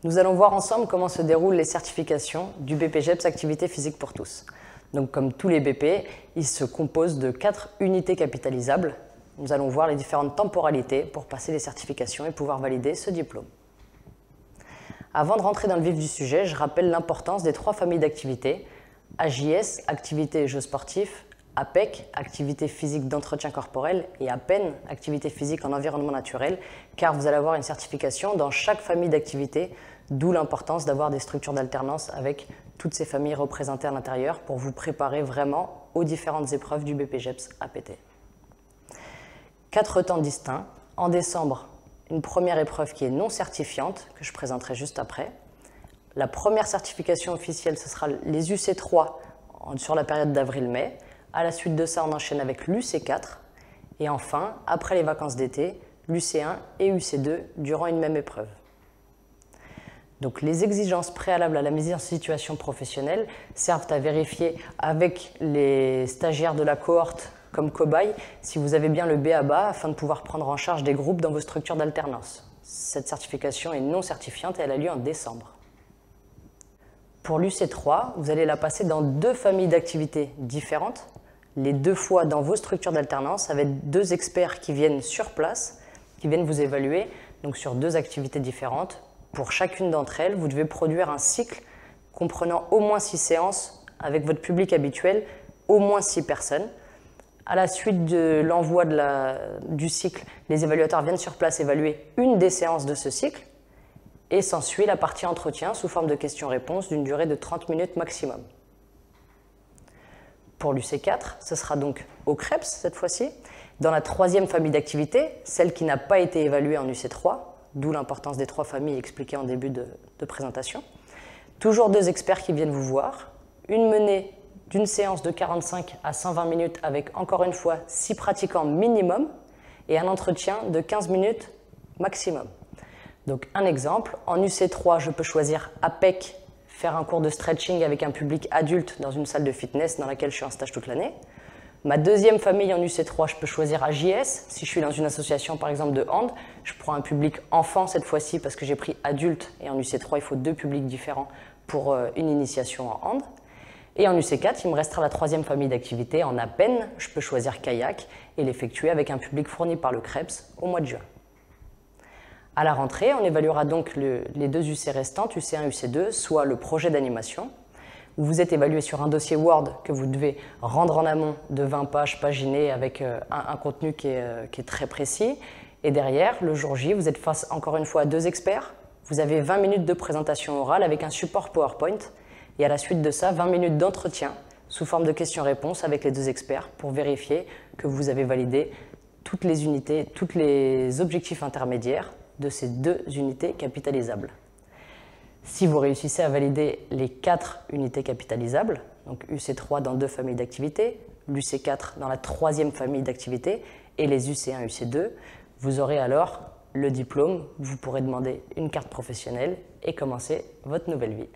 Nous allons voir ensemble comment se déroulent les certifications du BPGEPS Activité physique pour tous. Donc, comme tous les BP, ils se composent de 4 unités capitalisables. Nous allons voir les différentes temporalités pour passer les certifications et pouvoir valider ce diplôme. Avant de rentrer dans le vif du sujet, je rappelle l'importance des 3 familles d'activités: AJS, activité et jeux sportifs, APEC, activité physique d'entretien corporel, et APEN, activité physique en environnement naturel, car vous allez avoir une certification dans chaque famille d'activités, d'où l'importance d'avoir des structures d'alternance avec toutes ces familles représentées à l'intérieur pour vous préparer vraiment aux différentes épreuves du BPGEPS APT. 4 temps distincts. En décembre, une première épreuve qui est non certifiante, que je présenterai juste après. La première certification officielle, ce sera les UC3 sur la période d'avril-mai. À la suite de ça, on enchaîne avec l'UC4. Et enfin, après les vacances d'été, l'UC1 et UC2 durant une même épreuve. Donc, les exigences préalables à la mise en situation professionnelle servent à vérifier avec les stagiaires de la cohorte comme cobaye si vous avez bien le B.A.B.A. afin de pouvoir prendre en charge des groupes dans vos structures d'alternance. Cette certification est non certifiante et elle a lieu en décembre. Pour l'UC3, vous allez la passer dans 2 familles d'activités différentes, les 2 fois dans vos structures d'alternance avec 2 experts qui viennent sur place, qui viennent vous évaluer donc sur 2 activités différentes. Pour chacune d'entre elles, vous devez produire un cycle comprenant au moins 6 séances avec votre public habituel, au moins 6 personnes. À la suite de l'envoi du cycle, les évaluateurs viennent sur place évaluer une des séances de ce cycle et s'ensuit la partie entretien sous forme de questions-réponses d'une durée de 30 minutes maximum. Pour l'UC4, ce sera donc au CREPS cette fois-ci, dans la 3e famille d'activités, celle qui n'a pas été évaluée en UC3, d'où l'importance des 3 familles expliquées en début de présentation. Toujours 2 experts qui viennent vous voir, une menée d'une séance de 45 à 120 minutes avec, encore une fois, 6 pratiquants minimum et un entretien de 15 minutes maximum. Donc, un exemple, en UC3, je peux choisir APEC, faire un cours de stretching avec un public adulte dans une salle de fitness dans laquelle je suis en stage toute l'année. Ma 2e famille en UC3, je peux choisir AJS. Si je suis dans une association, par exemple, de hand, je prends un public enfant cette fois-ci parce que j'ai pris adulte et en UC3, il faut 2 publics différents pour une initiation en hand. Et en UC4, il me restera la 3e famille d'activités. En APEN, je peux choisir kayak et l'effectuer avec un public fourni par le CREPS au mois de juin. À la rentrée, on évaluera donc les 2 UC restantes, UC1 et UC2, soit le projet d'animation, où vous êtes évalué sur un dossier Word que vous devez rendre en amont de 20 pages paginées avec un contenu qui est très précis. Et derrière, le jour J, vous êtes face encore une fois à 2 experts. Vous avez 20 minutes de présentation orale avec un support PowerPoint. Et à la suite de ça, 20 minutes d'entretien sous forme de questions-réponses avec les 2 experts pour vérifier que vous avez validé toutes les unités, tous les objectifs intermédiaires de ces 2 unités capitalisables. Si vous réussissez à valider les 4 unités capitalisables, donc UC3 dans 2 familles d'activités, l'UC4 dans la 3e famille d'activités et les UC1 et UC2, vous aurez alors le diplôme, vous pourrez demander une carte professionnelle et commencer votre nouvelle vie.